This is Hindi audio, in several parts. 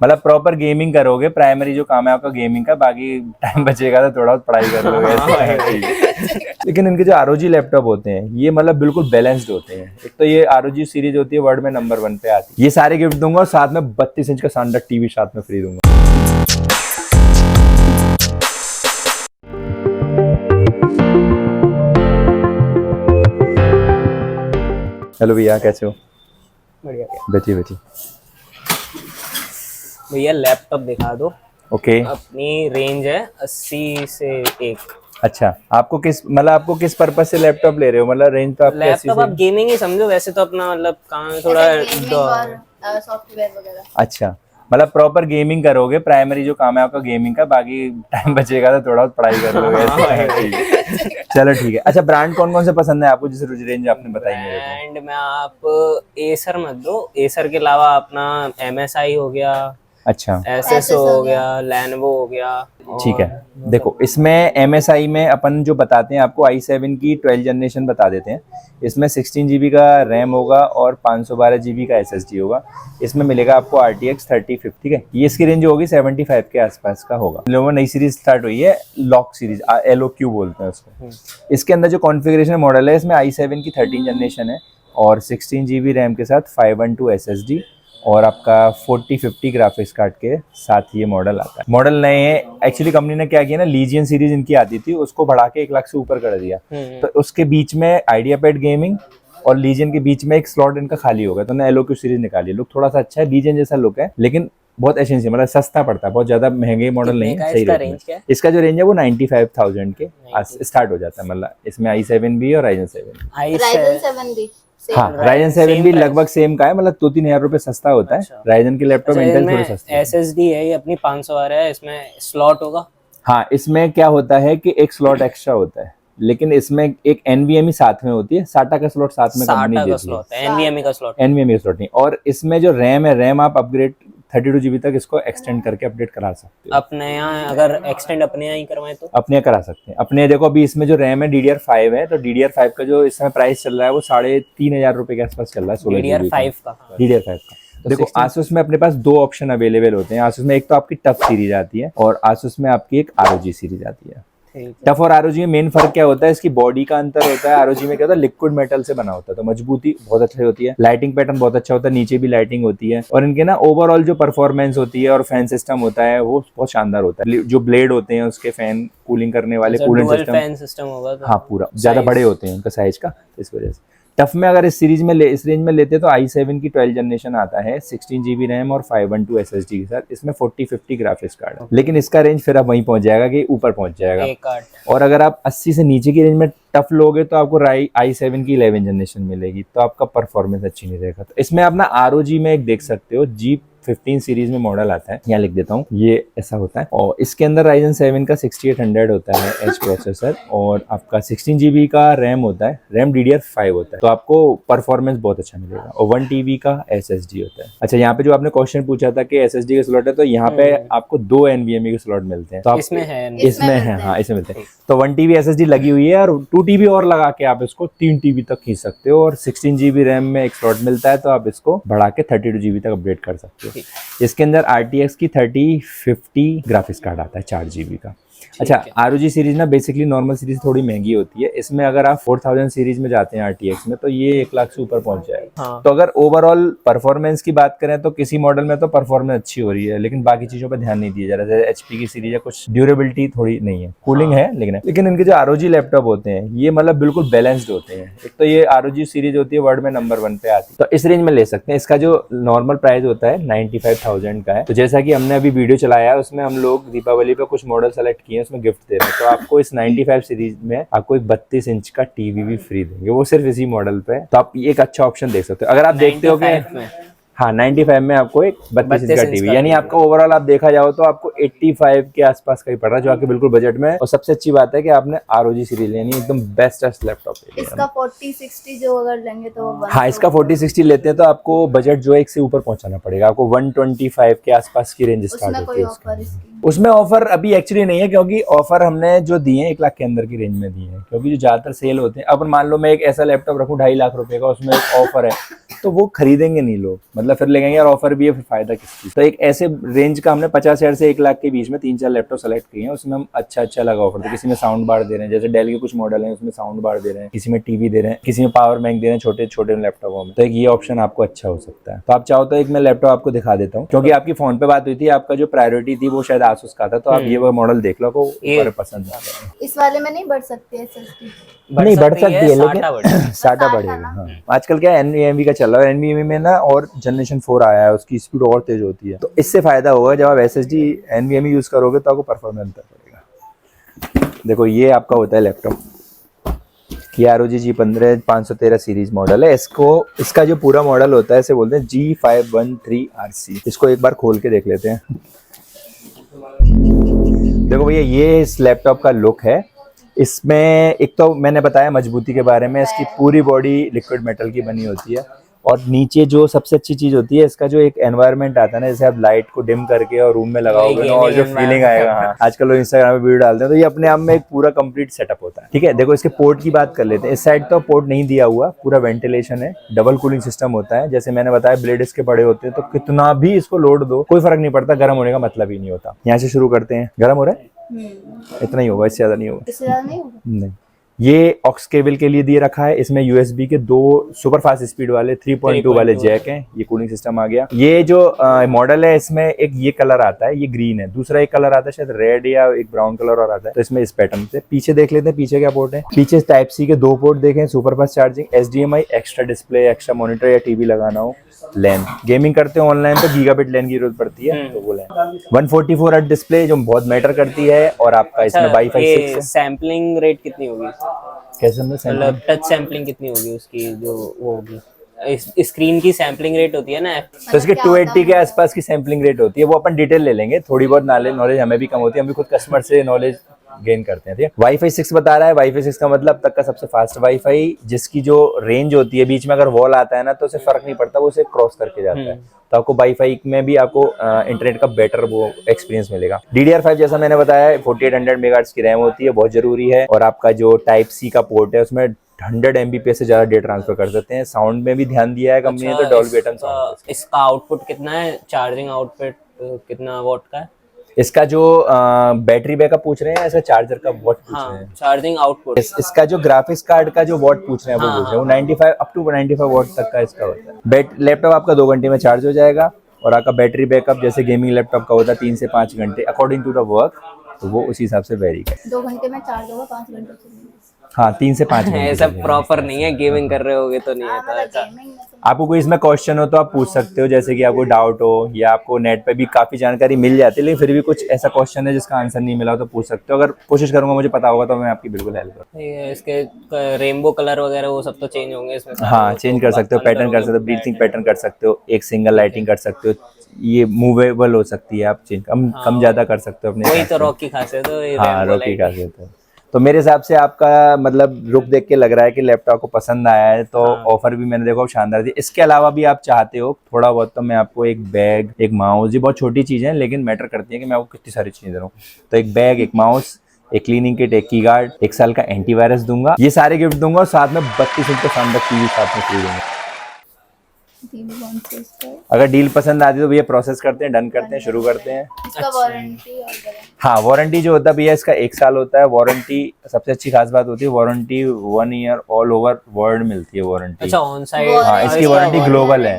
मतलब प्रॉपर गेमिंग करोगे, प्राइमरी जो काम है आपका गेमिंग का, बाकी टाइम बचेगा तो थोड़ा बहुत पढ़ाई कर लोगे ऐसे। लेकिन इनके जो ROG लैपटॉप होते हैं ये मतलब बिल्कुल बैलेंस्ड होते हैं। एक तो ये ROG सीरीज होती है वर्ल्ड में नंबर 1 पे आती है। ये सारे गिफ्ट दूंगा और साथ में 32 इंच का शानदार टीवी साथ में फ्री दूंगा। हेलो भैया, कैसे हो? बढ़िया बैठिए बैठिए। भैया लैपटॉप दिखा दो। ओके। अपनी रेंज है 80 से 1। अच्छा, आपको आपको किस पर्पज से लैपटॉप ले रहे हो? मतलब रेंज तो आपकी 80 लैपटॉप से। आप गेमिंग ही समझो, वैसे तो अपना मतलब काम थोड़ा सॉफ्टवेयर वगैरह। अच्छा, मतलब प्रॉपर गेमिंग करोगे, प्राइमरी जो काम है आपका गेमिंग का, बाकी टाइम बचेगा तो थोड़ा बहुत पढ़ाई कर लोगे ऐसे। ठीक है, चलो ठीक है। अच्छा, ब्रांड कौन कौन से पसंद है आपको, जिस रेंज आपने बताई मेरे को? ब्रांड में आप एसर मत दो, एसर के अलावा अपना MSI हो गया, अच्छा एसएस हो गया, लेनोवो हो गया। ठीक है। देखो, इसमें MSI में अपन जो बताते हैं आपको i7 की 12 जनरेशन बता देते हैं। इसमें 16 GB का रैम होगा और 512 GB का SSD होगा। इसमें मिलेगा आपको RTX 3050। ठीक है, ये इसकी रेंज होगी 75 के आसपास का होगा। लोगों नई सीरीज स्टार्ट हुई है, लॉक सीरीज, LOQ बोलते हैं उसको। इसके अंदर जो कॉन्फ़िगरेशन मॉडल है, इसमें i7 की 13 जनरेशन है और 16 GB रैम के साथ 512 SSD और आपका 4050 ग्राफिक्स कार्ड के साथ ये मॉडल आता है। मॉडल नए हैं एक्चुअली, कंपनी ने क्या किया ना, लीजियन सीरीज इनकी आती थी, उसको बढ़ा के 1 लाख से ऊपर कर दिया। तो उसके बीच में आइडियापैड गेमिंग और लीजियन के बीच में एक स्लॉट इनका खाली हो गया, तो उन्होंने LOQ सीरीज निकाली। लुक थोड़ा सा अच्छा है, लीजियन जैसा लुक है, लेकिन बहुत एसेंसी, मतलब सस्ता पड़ता है, बहुत ज्यादा महंगे मॉडल नहीं है, सही रेंज में। इसका जो रेंज है वो 95,000 के स्टार्ट हो जाता है। मतलब इसमें i7 भी और Ryzen 7 भी। हाँ, Ryzen 7 भी लगभग सेम का है, मतलब 2-3 हजार रुपए सस्ता होता है। Ryzen के लैपटॉप इंटेल थोड़े सस्ते हैं। SSD है ये अपनी 512 है, इसमें स्लॉट होगा। हाँ, इसमें क्या होता है कि एक स्लॉट एक्स्ट्रा होता है, लेकिन इसमें एक NVMe साथ में होती है। SATA का स्लॉट साथ में कंपनी देती है, NVMe का स्लॉट, NVMe का स्लॉट नहीं। और इसमें जो रैम है, रैम आप अपग्रेड 32 GB तक इसको एक्सटेंड करके अपडेट करा सकते हो। अपने यहाँ अगर एक्सटेंड अपने यहाँ ही करवाएं तो अपने करा सकते हैं। अपने देखो, अभी इसमें जो रैम है DDR5 है, तो DDR5 का जो इस समय प्राइस चल रहा है वो 3,500 रुपए के आसपास चल रहा है। 16 GB का DDR5 का। तो देखो, Asus में अपने पास 2 ऑप्शन अवेलेबल होते हैं। Asus में एक तो आपकी टफ सीरीज आती है और Asus में आपकी एक ROG सीरीज आती है। टफ और ROG में मेन फर्क क्या होता है, इसकी बॉडी का अंतर होता है। ROG में क्या होता है, लिक्विड मेटल से बना होता है, तो मजबूती बहुत अच्छी होती है, लाइटिंग पैटर्न बहुत अच्छा होता है, नीचे भी लाइटिंग होती है, और इनके ना ओवरऑल जो परफॉर्मेंस होती है और फैन सिस्टम होता है वो बहुत शानदार होता है। जो ब्लेड होते हैं उसके फैन कूलिंग करने वाले कूलेंट सिस्टम होगा तो हाँ, पूरा ज्यादा बड़े होते हैं उनका साइज का, इस वजह से। टफ में अगर इस रेंज में लेते तो i7 की 12 जनरेशन आता है, 16 GB रैम और 512 SSD के साथ। इसमें 4050 ग्राफिक्स कार्ड है, लेकिन इसका रेंज फिर अब वहीं पहुंच जाएगा कि ऊपर पहुंच जाएगा। और अगर आप 80 से नीचे की रेंज में टफ लोगे तो आपको i7 की 11 जनरेशन मिलेगी, तो आपका परफॉर्मेंस अच्छी नहीं रहेगा। तो इसमें अपना ROG में एक देख सकते हो, G15 सीरीज में मॉडल आता है, यहाँ लिख देता हूँ, ये ऐसा होता है। और इसके अंदर Ryzen 7 का 6800 होता है एज प्रोसेसर, और आपका 16 GB का रैम होता है, रैम DDR5 होता है, तो आपको परफॉर्मेंस बहुत अच्छा मिलेगा। और 1 TB का SSD होता है। अच्छा, यहाँ पे जो आपने क्वेश्चन पूछा था कि SSD का स्लॉट है, तो यहाँ पे आपको 2 NVMe के स्लॉट मिलते हैं। तो इसमें है हाँ, इसमें मिलते हैं। तो 1 TB SSD लगी हुई है, और 2 TB और लगा के आप इसको 3 TB तक खींच सकते हो, और 16 GB रैम में एक स्लॉट मिलता है, तो आप इसको बढ़ा के 32 GB तक अपडेट कर सकते हो। इसके अंदर RTX की 3050 ग्राफिक्स कार्ड आता है 4 GB का। अच्छा, ROG सीरीज ना बेसिकली नॉर्मल सीरीज थोड़ी महंगी होती है। इसमें अगर आप 4000 सीरीज में जाते हैं RTX में, तो ये 1 लाख से ऊपर पहुंच जाएगा। तो अगर ओवरऑल परफॉर्मेंस की बात करें तो किसी मॉडल में तो परफॉर्मेंस अच्छी हो रही है, लेकिन बाकी चीजों पर ध्यान नहीं दिया जा रहा है। HP की सीरीज है, कुछ ड्यूरेबिलिटी थोड़ी नहीं है, कूलिंग है लेकिन इनके जो ROG लैपटॉप होते हैं ये मतलब बिल्कुल बैलेंस्ड होते हैं। एक तो ये ROG सीरीज होती है वर्ल्ड में नंबर 1 पे आती है, तो इस रेंज में ले सकते हैं। इसका जो नॉर्मल प्राइस होता है 95,000 का है। तो जैसा कि हमने अभी वीडियो चलाया है, उसमें हम लोग दीपावली पे कुछ मॉडल सेलेक्ट किए हैं, उसमें गिफ्ट दे रहे हैं। तो आपको इस 95 सीरीज में आपको एक 32 इंच का टीवी भी फ्री देंगे, वो सिर्फ इसी मॉडल पे। तो आप ये एक अच्छा ऑप्शन देख सकते हो। अगर आप देखते हो कि हाँ, 95 में आपको एक 32 इंच का टीवी, यानी आपका ओवरऑल आप देखा जाओ तो आपको 85 के आसपास का ही पड़ रहा है, जो आपके बिल्कुल बजट में है। और सबसे अच्छी बात है कि आपने ROG सीरीज लेनी, एकदम बेस्ट लैपटॉप ले। इसका 4060 जो अगर लेंगे तो हाँ, इसका 4060 लेते हैं तो आपको बजट जो है 1 से ऊपर पहुंचाना पड़ेगा। आपको 125 के आसपास की रेंज स्टार्ट होती है। उसमें ऑफर अभी एक्चुअली नहीं है, क्योंकि ऑफर हमने जो दिए हैं 1 लाख के अंदर की रेंज में दिए हैं, क्योंकि जो ज्यादातर सेल होते हैं, अपन मान लो मैं एक ऐसा लैपटॉप रखूं 2.5 लाख रुपए का, उसमें एक ऑफर है, तो वो खरीदेंगे नहीं लोग, मतलब फिर लेंगे यार ऑफर भी है, फिर फायदा किस चीज। तो एक ऐसे रेंज का हमने 50,000 से 1 लाख के बीच में 3-4 लैपटॉप सेलेक्ट किए हैं, उसमें हम अच्छा लगा ऑफर। तो किसी में साउंड बार दे रहे हैं, जैसे डेल के कुछ मॉडल हैं उसमें साउंड बार दे रहे हैं, किसी में टीवी दे रहे हैं, किसी में पावर बैंक दे रहे हैं छोटे छोटे लैपटॉपों में। तो एक ये ऑप्शन आपको अच्छा हो सकता है। तो आप चाहो तो एक मैं लैपटॉप आपको दिखा देता हूँ, क्योंकि आपकी फोन पे बात हुई थी, आपका जो प्रायोरिटी थी वो शायद आसूस का था, तो आप ये वो मॉडल देख लो, आपको ऊपर पसंद आ जाएगा। इस वाले में नहीं बढ़ सकती है SSD? नहीं बढ़ सकती है, SATA लेकिन बढ़ेगा। साटा बढ़ेगा। हाँ आजकल क्या है NVMe का चल रहा है, NVMe में ना और जनरेशन 4 आया है, उसकी स्पीड और तेज होती है, तो इससे फायदा होगा जब आप SSD NVMe यूज करोगे तो आपको परफॉर्मेंस अंतर पड़ेगा। देखो ये आपका होता है लैपटॉप, ये ROG G15 513 सीरीज मॉडल है। इसका जो पूरा मॉडल होता है इसे बोलते हैं G513RC। इसको एक बार खोल के देख लेते हैं। देखो भैया ये इस लैपटॉप का लुक है। इसमें एक तो मैंने बताया मजबूती के बारे में, इसकी पूरी बॉडी लिक्विड मेटल की बनी होती है, और नीचे जो सबसे अच्छी चीज होती है इसका जो एक एनवायरनमेंट आता है ना, जैसे आप लाइट को डिम करके और रूम में लगाओगे ना, और जो फीलिंग आएगा, हाँ आजकल लोग इंस्टाग्राम पे वीडियो डालते हैं, तो ये अपने आप में एक पूरा कंप्लीट सेटअप होता है। ठीक है, देखो इसके पोर्ट की बात कर लेते हैं। इस साइड तो पोर्ट नहीं दिया हुआ, पूरा वेंटिलेशन है, डबल कूलिंग सिस्टम होता है। जैसे मैंने बताया ब्लेड इसके बड़े होते हैं, तो कितना भी इसको लोड दो कोई फर्क नहीं पड़ता, गर्म होने का मतलब ही नहीं होता। यहाँ से शुरू करते हैं, गर्म हो रहा है, इतना ही होगा, इससे ज्यादा नहीं होगा। इससे ज्यादा नहीं होगा? नहीं, ये ऑक्स केबल के लिए दिए रखा है। इसमें USB के 2 सुपर फास्ट स्पीड वाले 3.2 वाले जैक हैं। ये कूलिंग सिस्टम आ गया। ये जो मॉडल है इसमें एक ये कलर आता है, ये ग्रीन है, दूसरा एक कलर आता है शायद रेड या एक ब्राउन कलर और आता है, तो इसमें इस पैटर्न से। पीछे देख लेते हैं पीछे क्या पोर्ट है। पीछे टाइप C के 2 पोर्ट देखें, super fast charging, HDMI, extra display, extra monitor या टीवी लगाना हो, लैन, गेमिंग करते हो ऑनलाइन तो गीगाबिट लैन की जरूरत पड़ती है, तो वो लैन 144 हर्ट्ज डिस्प्ले जो बहुत मैटर करती है, और आपका इसमें वाईफाई 6 है। सैम्पलिंग रेट कितनी होगी? कैसे मतलब टच सैम्पलिंग कितनी होगी उसकी, जो वो होगी स्क्रीन की सैम्पलिंग रेट होती है ना, तो इसके 280 के आसपास की सैम्पलिंग रेट होती है। वो अपन डिटेल ले लेंगे, थोड़ी बहुत नॉलेज हमें भी कम होती है, हम भी खुद कस्टमर से नॉलेज गेन करते हैं। ठीक है, वाईफाई 6 बता रहा है। वाईफाई 6 का मतलब अब तक का सबसे फास्ट वाईफाई, जिसकी जो रेंज होती है, बीच में अगर वॉल आता है ना तो उसे फर्क नहीं पड़ता, वो उसे क्रॉस करके जाता है, तो आपको वाईफाई में भी आपको इंटरनेट का बेटर वो एक्सपीरियंस मिलेगा। DDR5 जैसा मैंने बताया 4800 मेगाहर्ट्ज की रैम होती है, बहुत जरूरी है, और आपका जो टाइप C का पोर्ट है उसमें 100 MBPS से ज्यादा डेटा ट्रांसफर कर सकते हैं। साउंड में भी ध्यान दिया है कंपनी ने, तो डॉल्बी एटम साउंड। इसका आउटपुट कितना है, चार्जिंग आउटपुट कितना वॉट का है? इसका जो बैटरी बैकअप पूछ रहे हैं, ऐसा चार्जर का वॉट पूछ रहे हैं। चार्जिंग आउटपुट इसका जो ग्राफिक्स कार्ड का जो वॉट पूछ रहे हैं वो पूछ रहे हैं, वो 95 अप टू 95 वॉट तक का इसका होता है। लैपटॉप आपका 2 घंटे में चार्ज हो जाएगा, और आपका बैटरी बैकअप जैसे गेमिंग लैपटॉप का होता है 3 से 5 घंटे अकॉर्डिंग टू द वर्क, तो वो उसी हिसाब से वेरी करे। 2 घंटे में चार्ज होगा, 5 घंटे से? हाँ 3 से 5 घंटे। ऐसा प्रॉपर नहीं है, गेमिंग कर रहे होगे तो नहीं आता ऐसा। आपको कोई इसमें क्वेश्चन हो तो आप पूछ सकते हो, जैसे कि आपको डाउट हो, या आपको नेट पे भी काफी जानकारी मिल जाती है, लेकिन फिर भी कुछ ऐसा क्वेश्चन है जिसका आंसर नहीं मिला हो तो पूछ सकते हो। अगर कोशिश करूंगा मुझे पता होगा तो मैं आपकी बिल्कुल हेल्प करूँगा। इसके रेनबो कलर वगैरह वो सब तो चेंज होंगे इसमें? हाँ चेंज कर सकते हो, पैटर्न कर सकते हो, ब्रीथिंग पैटर्न कर सकते हो, एक सिंगल लाइटिंग कर सकते हो, ये मूवेबल हो सकती है, आप चेंज कम ज्यादा कर सकते हो अपने। वही तो रॉक की खासियत है। हाँ रॉक की खासियत है। तो मेरे हिसाब से आपका मतलब लुक देख के लग रहा है कि लैपटॉप को पसंद आया है, तो ऑफर भी मैंने देखा शानदार थी। इसके अलावा भी आप चाहते हो थोड़ा बहुत, तो मैं आपको एक बैग, एक माउस, ये बहुत छोटी चीजें हैं लेकिन मैटर करती है कि मैं आपको कितनी सारी चीजें दे रहा हूँ, तो एक बैग, एक माउस, एक क्लीनिंग किट, एक की गार्ड, 1 साल का एंटीवायरस दूंगा, ये सारे गिफ्ट दूंगा, और साथ में 32 इंच का शानदार टीवी साथ में फ्री दूंगा। अगर डील पसंद आती है तो भैया प्रोसेस करते हैं, डन करते हैं, शुरू करते हैं। इसका वारंटी और हाँ वारंटी जो होता है भैया इसका 1 साल होता है। वारंटी सबसे अच्छी खास बात होती है, warranty 1 year all over world मिलती है वारंटी। अच्छा ऑन साइड? हाँ इसकी वारंटी ग्लोबल है।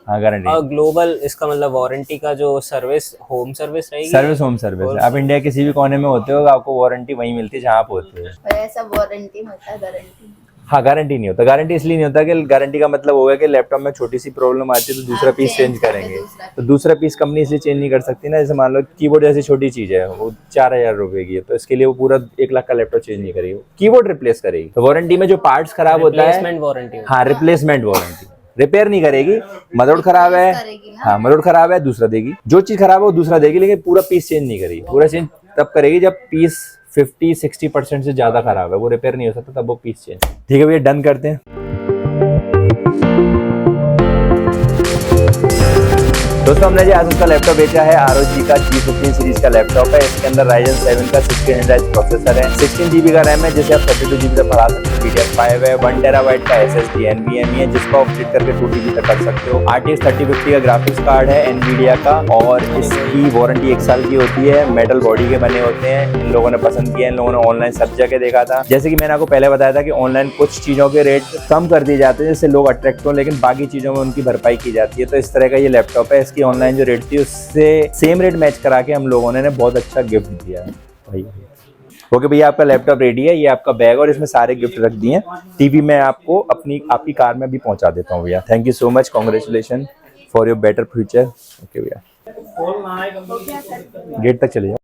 हाँ गारंटी ग्लोबल, इसका मतलब वारंटी का जो सर्विस होम सर्विस रहेगी? सर्विस होम सर्विस है। आप इंडिया किसी भी कोने में होते हो आपको वारंटी वहीं मिलती है जहाँ आप होते हो। ऐसा वारंटी होता है, गारंटी? हाँ गारंटी नहीं होता। गारंटी इसलिए नहीं होता कि गारंटी का मतलब होगा कि लैपटॉप में छोटी सी प्रॉब्लम आती है तो दूसरा पीस चेंज करेंगे, तो दूसरा पीस कंपनी इसलिए चेंज नहीं कर सकती ना। जैसे मान लो कीबोर्ड जैसी छोटी चीज है, वो 4000 रुपए की है, तो इसके लिए वो पूरा 1 लाख का लैपटॉप चेंज नहीं करेगी, कीबोर्ड रिप्लेस करेगी। तो वारंटी में जो पार्ट्स खराब होता है, रिप्लेसमेंट वारंटी। हाँ रिप्लेसमेंट वारंटी, रिपेयर नहीं करेगी। मदरबोर्ड खराब है, हाँ मदरबोर्ड खराब है दूसरा देगी, जो चीज खराब है वो दूसरा देगी, लेकिन पूरा पीस चेंज नहीं करेगी। पूरा चेंज तब करेगी जब पीस 50-60% से ज्यादा खराब है, वो रिपेयर नहीं हो सकता, तब वो पीस चेंज। ठीक है भैया डन करते हैं। दोस्तों हमने जो आसूस का लैपटॉप बेचा है ROG का G15 सीरीज का लैपटॉप है। इसके अंदर Ryzen 7 का 16 प्रोसेसर है, 16 GB का रैम है जिसे आप 32 GB तक बढ़ा सकते हो, DDR5 है, 1 TB का SSD NVMe है जिसको आप फिट करके 2 TB तक कर सकते हो, RTX 3050 का ग्राफिक्स कार्ड है NVIDIA का और इसकी वारंटी 1 साल की होती है। मेटल बॉडी के बने होते हैं, इन लोगों ने पसंद किया, इन लोगों ने ऑनलाइन सब जगह देखा था। जैसे कि मैंने आपको पहले बताया था कि ऑनलाइन कुछ चीज़ों के रेट कम कर दिए जाते हैं जिससे लोग अट्रैक्ट हो, लेकिन बाकी चीज़ों में उनकी भरपाई की जाती है। तो इस तरह का ये लैपटॉप है। इसकी ऑनलाइन जो रेट थी उससे सेम रेट मैच करा के हम लोगों ने बहुत अच्छा गिफ्ट दिया है भाई। ओके भैया, आपका लैपटॉप रेडी है, ये आपका बैग और इसमें सारे गिफ्ट रख दिए हैं। टीवी मैं आपको आपकी कार में भी पहुंचा देता हूँ भैया। Thank you so much, congratulation for your better future. Okay भैया, गेट तक चले जाओ।